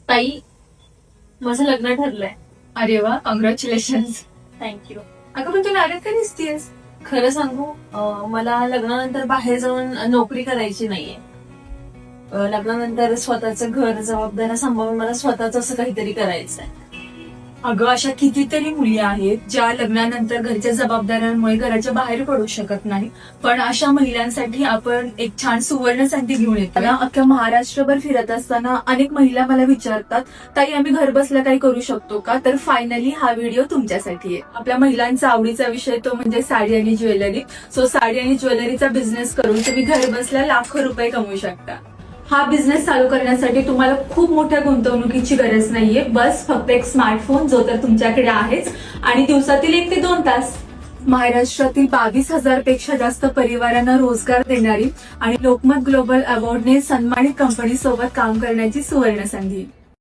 ताई, माझं लग्न ठरलंय. अरे वा, कॉंग्रॅच्युलेशन. थँक्यू. अगं पण तू नाराज का दिसतीयस? खरं सांगू, मला लग्नानंतर बाहेर जाऊन नोकरी करायची नाहीये. लग्नानंतर स्वतःचं घर, जबाबदाऱ्या सांभाळून मला स्वतःच असं काहीतरी करायचंय. अगं, अशा कितीतरी मुली आहेत ज्या लग्नानंतर घरच्या जबाबदाऱ्यांमुळे घराच्या बाहेर पडू शकत नाही. पण अशा महिलांसाठी आपण एक छान सुवर्ण संधी घेऊन येतो ना. अख्ख्या महाराष्ट्रभर फिरत असताना अनेक महिला मला विचारतात, ताई आम्ही घर बसल्या काही करू शकतो का? तर फायनली हा व्हिडिओ तुमच्यासाठी आहे. आपल्या महिलांचा आवडीचा विषय तो म्हणजे साडी आणि ज्वेलरी. सो साडी आणि ज्वेलरीचा बिझनेस करून तुम्ही घर बसल्या लाखो रुपये कमवू शकता. हा बिझनेस चालू करण्यासाठी तुम्हाला खूप मोठ्या गुंतवणुकीची गरज नाहीये. बस फक्त एक स्मार्टफोन जो तर तुमच्याकडे आहेच, आणि दिवसातील 1 ते 2 तास. महाराष्ट्रातील 22,000 पेक्षा जास्त परिवारांना रोजगार देणारी आणि लोकमत ग्लोबल अवॉर्डने सन्मानित कंपनी सोबत काम करण्याची सुवर्ण संधी.